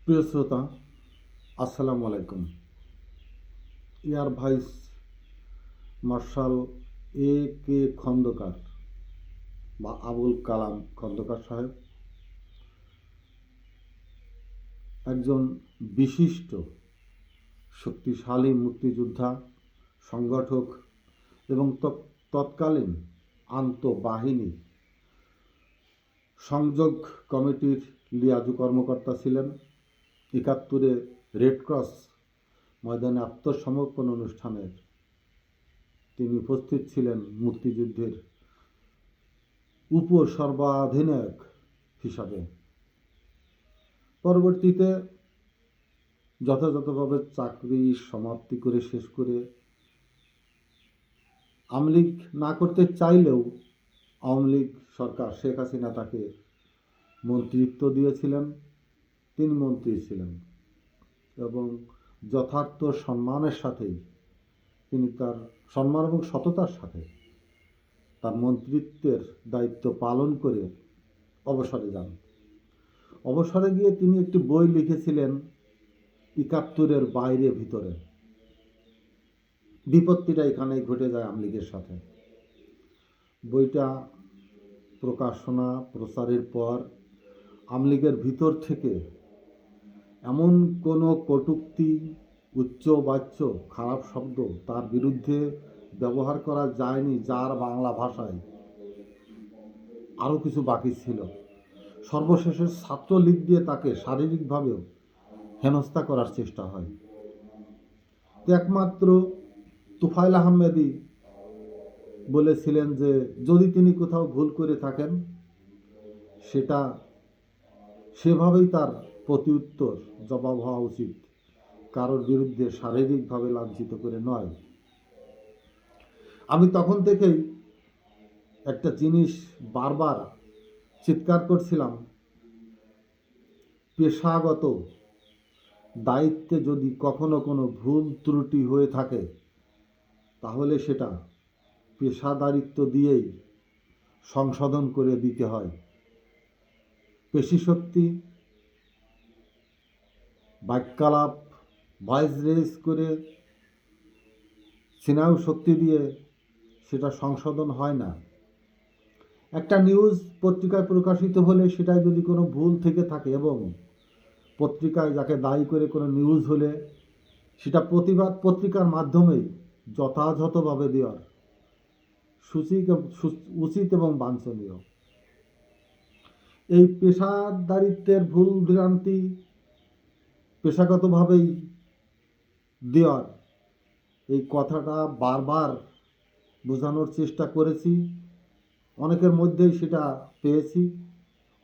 প্রিয় শ্রোতা, আসসালামু আলাইকুম। এয়ার ভাইস মার্শাল এ কে খন্দকার বা আবুল কালাম খন্দকার সাহেব একজন বিশিষ্ট শক্তিশালী মুক্তিযোদ্ধা, সংগঠক এবং তৎকালীন আন্তঃবাহিনী সংযোগ কমিটির লিয়াজু কর্মকর্তা ছিলেন। ৭১-এ রেড ক্রস ময়দানে আত্মসমর্পণ অনুষ্ঠানের তিনি উপস্থিত ছিলেন মুক্তিযুদ্ধের উপসর্বাধিনায়ক হিসাবে। পরবর্তীতে যথাযথভাবে চাকরি সমাপ্তি করে শেষ করে আওয়ামী লীগ না করতে চাইলেও আওয়ামী লীগ সরকার শেখ হাসিনা তাকে মন্ত্রিত্ব দিয়েছিলেন। তিনি মন্ত্রী ছিলেন এবং যথার্থ সম্মানের সাথেই তিনি তার সম্মান এবং সততার সাথে তার মন্ত্রিত্বের দায়িত্ব পালন করে অবসরে যান। অবসরে গিয়ে তিনি একটি বই লিখেছিলেন ৭১-এর বাইরে ভিতরে। বিপত্তিটা এখানেই ঘটে যায় আওয়ামী লীগের সাথে। বইটা প্রকাশনা প্রচারের পর আওয়ামী লীগের ভিতর থেকে এমন কোনো কটূক্তি, উচ্চবাচ্য, খারাপ শব্দ তার বিরুদ্ধে ব্যবহার করা যায়নি, যার বাংলা ভাষায় আরও কিছু বাকি ছিল। সর্বশেষে ছাত্রলীগ দিয়ে তাকে শারীরিকভাবেও হেনস্থা করার চেষ্টা হয়। একমাত্র তুফাইল আহমেদই বলেছিলেন যে যদি তিনি কোথাও ভুল করে থাকেন সেটা সেভাবেই তার প্রতিউত্তর জবাব হওয়া উচিত, কারোর বিরুদ্ধে শারীরিকভাবে লাঞ্ছিত করে নয়। আমি তখন থেকেই একটা জিনিস বারবার চিৎকার করছিলাম, পেশাগত দায়িত্বে যদি কখনো কোনো ভুল ত্রুটি হয়ে থাকে তাহলে সেটা পেশাদারিত্ব দিয়েই সংশোধন করে দিতে হয়। পেশিশক্তি, বাক্যালাপ, ভয়েস রেজ করে স্নায়ু শক্তি দিয়ে সেটা সংশোধন হয় না। একটা নিউজ পত্রিকায় প্রকাশিত হলে সেটায় যদি কোনো ভুল থেকে থাকে এবং পত্রিকায় যাকে দায়ী করে কোনো নিউজ হলে সেটা প্রতিবাদ পত্রিকার মাধ্যমেই যথাযথভাবে দেওয়ার উচিত এবং বাঞ্ছনীয়। এই পেশাদারিত্বের ভুল ভ্রান্তি পেশাগতভাবেই দেওয়ার এই কথাটা বারবার বোঝানোর চেষ্টা করেছি। অনেকের মধ্যেই সেটা পেয়েছি,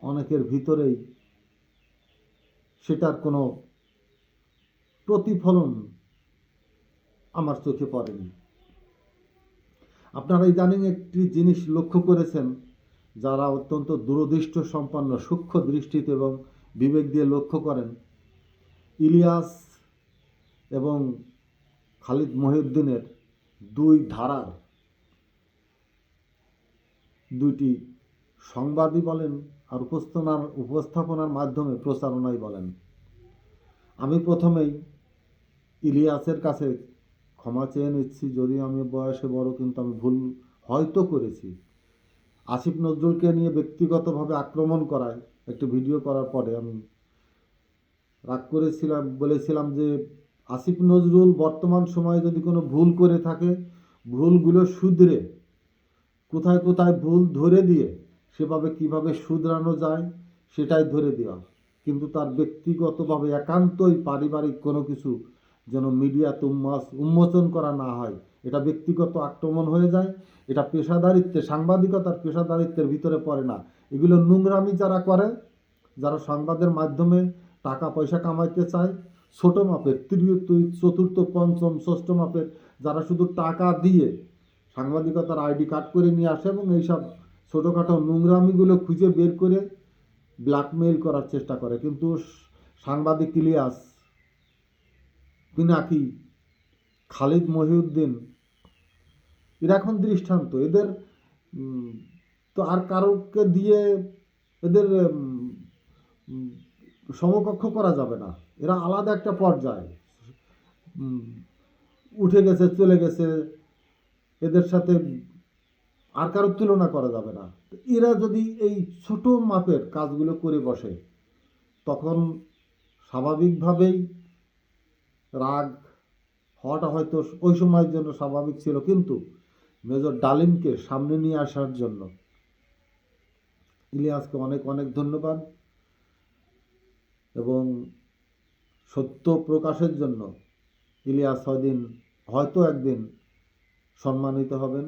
অনেকের ভিতরেই সেটার কোনো প্রতিফলন আমার চোখে পড়েনি। আপনারা ইদানিং একটি জিনিস লক্ষ্য করেছেন, যারা অত্যন্ত দূরদৃষ্ট সম্পন্ন, সূক্ষ্ম দৃষ্টিতে এবং বিবেক দিয়ে লক্ষ্য করেন, ইলিয়াস এবং খালিদ মহিউদ্দিনের দুই ধারার দুইটি সংবাদই বলেন আর উপস্থাপনার মাধ্যমে প্রচারণাই বলেন। আমি প্রথমেই ইলিয়াসের কাছে ক্ষমা চেয়ে নিচ্ছি, যদি আমি বয়সে বড় কিন্তু আমি ভুল হয়তো করেছি। আসিফ নজরুলকে নিয়ে ব্যক্তিগতভাবে আক্রমণ করায় একটি ভিডিও করার পরে আমি রাগ করেছিলাম, বলেছিলাম যে আসিফ নজরুল বর্তমান সময়ে যদি কোনো ভুল করে থাকে ভুলগুলো শুধরে কোথায় কোথায় ভুল ধরে দিয়ে সেভাবে কিভাবে শুধরানো যায় সেটাই ধরে দেওয়া, কিন্তু তার ব্যক্তিগতভাবে একান্তই পারিবারিক কোনো কিছু যেন মিডিয়াতে উন্মোচন করা না হয়। এটা ব্যক্তিগত আক্রমণ হয়ে যায়, এটা পেশাদারিত্বে, সাংবাদিকতার পেশাদারিত্বের ভিতরে পড়ে না। এগুলো নোংরামি যারা করে, যারা সংবাদের মাধ্যমে টাকা পয়সা কামাইতে চায়, ছোট মাপের, তৃতীয় চতুর্থ পঞ্চম ষষ্ঠ মাপের, যারা শুধু টাকা দিয়ে সাংবাদিকতার আইডি কার্ড করে নিয়ে আসে এবং এইসব ছোটোখাটো নোংরামিগুলো খুঁজে বের করে ব্ল্যাকমেইল করার চেষ্টা করে। কিন্তু সাংবাদিক ইলিয়াস, পিনাকি, খালিদ মহিউদ্দিন এরা এখন দৃষ্টান্ত। এদের তো আর কারোকে দিয়ে এদের সমকক্ষ করা যাবে না, এরা আলাদা একটা পর্যায়, উঠে গেছে, চলে গেছে, এদের সাথে আর কারোর তুলনা করা যাবে না। এরা যদি এই ছোট মাপের কাজগুলো করে বসে, তখন স্বাভাবিকভাবেই রাগ হওয়াটা হয়তো ওই সময়ের জন্য স্বাভাবিক ছিল, কিন্তু মেজর ডালিমকে সামনে নিয়ে আসার জন্য ইলিয়াসকে অনেক অনেক ধন্যবাদ, এবং সত্য প্রকাশের জন্য ইলিয়াস হয়তো একদিন সম্মানিত হবেন।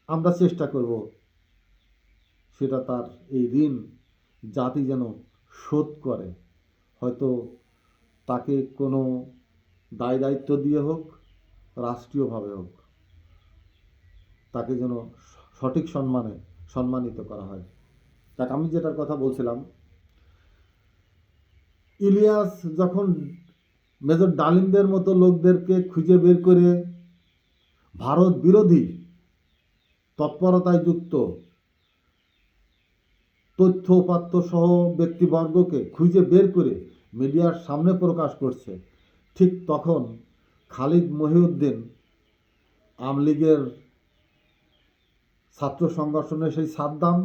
আমরা চেষ্টা করব সেটা তার এই ঋণ জাতি যেন শোধ করে, হয়তো তাকে কোনো দায় দায়িত্ব দিয়ে হোক, রাষ্ট্রীয়ভাবে হোক, তাকে যেন সঠিক সম্মানে সম্মানিত করা হয়। দেখ, আমি যেটার কথা বলছিলাম, ইলিয়াস যখন মেজর ডালিমদের মতো লোকদেরকে খুঁজে বের করে ভারত বিরোধী তৎপরতায় যুক্ত তথ্য উপাত্ত সহ ব্যক্তিবর্গকে খুঁজে বের করে মিডিয়ার সামনে প্রকাশ করছে, ঠিক তখন খালিদ মহিউদ্দিন আমলীগের ছাত্র সংগঠনের সেই সাদ্দাম,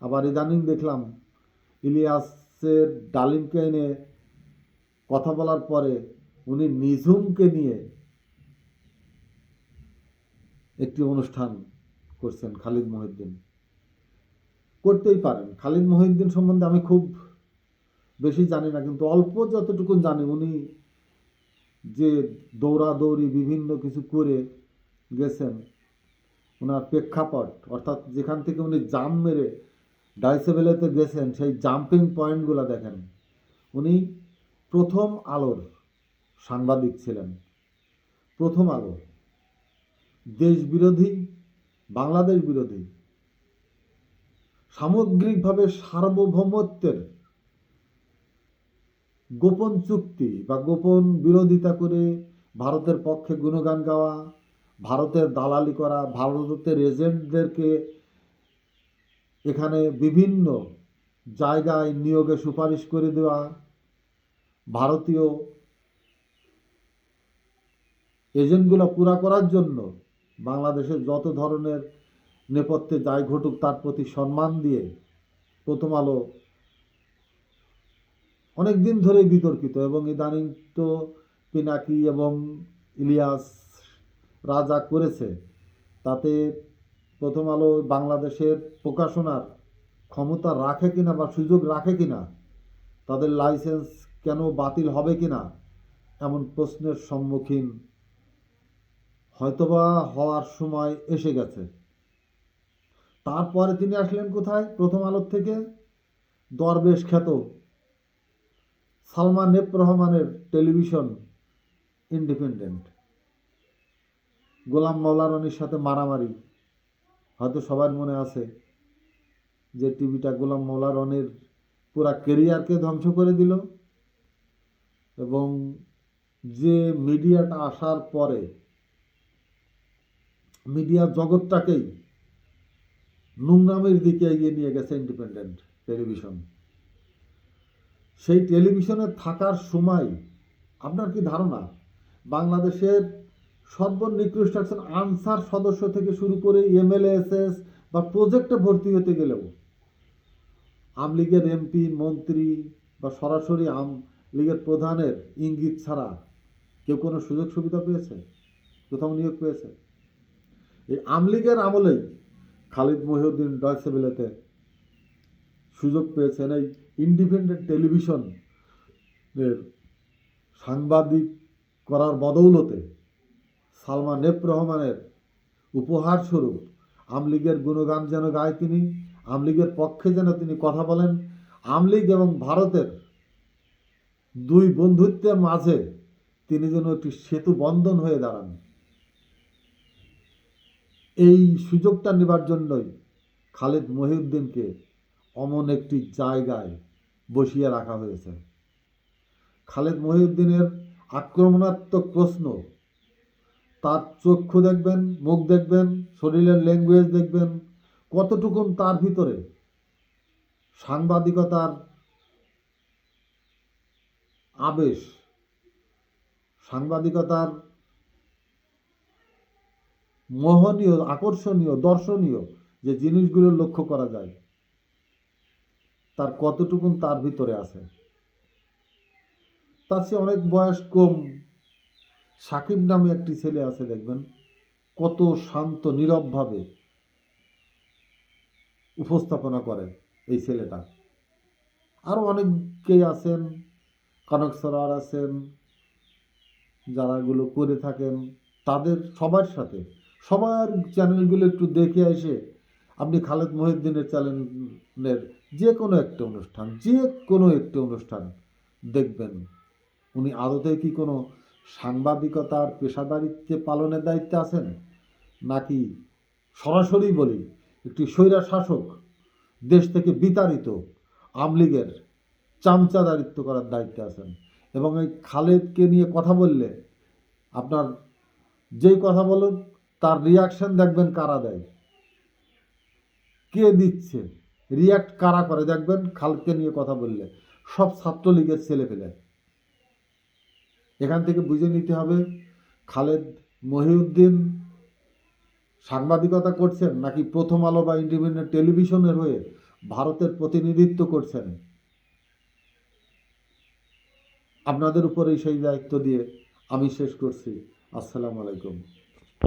আবার ইদানিং দেখলাম ইলিয়াসের ডালিমকে এনে কথা বলার পরে উনি নিঝুমকে নিয়ে একটি অনুষ্ঠান করছেন। খালিদ মহিউদ্দিন করতেই পারেন। খালিদ মহিউদ্দিন সম্বন্ধে আমি খুব বেশি জানি না, কিন্তু অল্প যতটুকু জানি, উনি যে দৌড়াদৌড়ি বিভিন্ন কিছু করে গেছেন, ওনার প্রেক্ষাপট, অর্থাৎ যেখান থেকে উনি জাম্প মেরে ডাইসেবেলেতে গেছেন, সেই জাম্পিং পয়েন্টগুলো দেখেন। উনি প্রথম আলোর সাংবাদিক ছিলেন। প্রথম আলো দেশ বিরোধী, বাংলাদেশ বিরোধী, সামগ্রিকভাবে সার্বভৌমত্বের গোপন চুক্তি বা গোপন বিরোধিতা করে ভারতের পক্ষে গুণগান গাওয়া, ভারতের দালালি করা, ভারতের এজেন্টদেরকে এখানে বিভিন্ন জায়গায় নিয়োগে সুপারিশ করে দেওয়া, ভারতীয় এজেন্টগুলো পুরা করার জন্য বাংলাদেশের যত ধরনের নেপথ্যে যাই ঘটুক তার প্রতি সম্মান দিয়ে প্রথম আলো অনেক দিন ধরেই বিতর্কিত, এবং ইদানিং তো পিনাকি এবং ইলিয়াস রাজা করেছে, তাতে প্রথম আলো বাংলাদেশের প্রকাশনার ক্ষমতা রাখে কিনা বা সুযোগ রাখে কিনা, তাদের লাইসেন্স কেন বাতিল হবে কিনা, এমন প্রশ্নের সম্মুখীন হয়তোবা হওয়ার সময় এসে গেছে। তারপরে তিনি আসলেন কোথায়? প্রথম আলোর থেকে দরবেশ খ্যাত সালমান এফ রহমানের টেলিভিশন ইন্ডিপেন্ডেন্ট, গোলাম মওলা রনির সাথে মারামারি, হয়তো সবার মনে আছে যে টিভিটা গোলাম মওলা রনির পুরা কেরিয়ারকে ধ্বংস করে দিল, এবং যে মিডিয়াটা আসার পরে মিডিয়া জগৎটাকেই নোংরামের দিকে এগিয়ে নিয়ে গেছে ইন্ডিপেন্ডেন্ট টেলিভিশন। সেই টেলিভিশনে থাকার সময় আপনার কি ধারণা, বাংলাদেশের সর্বনিকৃষ্ট একজন আনসার সদস্য থেকে শুরু করে এমএলএএসএস বা প্রজেক্টে ভর্তি হতে গেলেও আমলীগের এমপি, মন্ত্রী বা সরাসরি আমলীগের প্রধানের ইঙ্গিত ছাড়া কেউ কোনো সুযোগ সুবিধা পেয়েছে, কোথাও নিয়োগ পেয়েছে? এই আমলীগের আমলেই খালিদ মহিউদ্দিন ডয়চে ভেলেতে সুযোগ পেয়েছেন। এই ইন্ডিপেন্ডেন্ট টেলিভিশন এর সাংবাদিক করার বদৌলতে সালমান এফ রহমানের উপহার স্বরূপ আমলীগের গুণগান যেন গায় তিনি, আমলীগের পক্ষে যেন তিনি কথা বলেন, আমলীগ এবং ভারতের দুই বন্ধুত্বের মাঝে তিনি যেন একটি সেতু বন্ধন হয়ে দাঁড়ান, এই সুযোগটা নেবার জন্যই খালিদ মহিউদ্দিনকে অমন একটি জায়গায় বসিয়ে রাখা হয়েছে। খালিদ মহিউদ্দিনের আক্রমণাত্মক প্রশ্ন, তার চক্ষু দেখবেন, মুখ দেখবেন, শরীরের ল্যাঙ্গুয়েজ দেখবেন, কতটুকুন তার ভিতরে সাংবাদিকতার আবেশ, সাংবাদিকতার মোহনীয়, আকর্ষণীয়, দর্শনীয় যে জিনিসগুলো লক্ষ্য করা যায়, তার কতটুকুন তার ভিতরে আছে। তার চেয়ে অনেক বয়স কম সাকিব নামে একটি ছেলে আছে, দেখবেন কত শান্ত নীরবভাবে উপস্থাপনা করে এই ছেলেটা। আরও অনেকেই আছেন, কনক সরার আছেন, যারা এগুলো করে থাকেন, তাদের সবার সাথে সবার চ্যানেলগুলো একটু দেখে এসে আপনি খালেদ মহিউদ্দিনের চ্যানেলের যে কোনো একটা অনুষ্ঠান দেখবেন। উনি আদতে কি কোনো সাংবাদিকতার পেশাদারিত্বে পালনের দায়িত্বে আছেন, নাকি সরাসরি বলি একটি স্বৈরা শাসক, দেশ থেকে বিতাড়িত আমলীগের চামচাদারিত্ব করার দায়িত্বে আছেন। এবং এই খালেদকে নিয়ে কথা বললে আপনার যেই কথা বলুন তার রিয়াকশন দেখবেন কারা দেয়, কে দিচ্ছে, রিয়াক্ট কারা করে দেখবেন খালেদকে নিয়ে কথা বললে, সব ছাত্রলীগের ছেলেপেলে। এখান থেকে বুঝে নিতে হবে খালেদ মহিউদ্দিন সাংবাদিকতা করছেন নাকি প্রথম আলো বা ইন্ডিপেন্ডেন্ট টেলিভিশনের হয়ে ভারতের প্রতিনিধিত্ব করছেন। আপনাদের উপরেই সেই দায়িত্ব দিয়ে আমি শেষ করছি। আসসালামু আলাইকুম।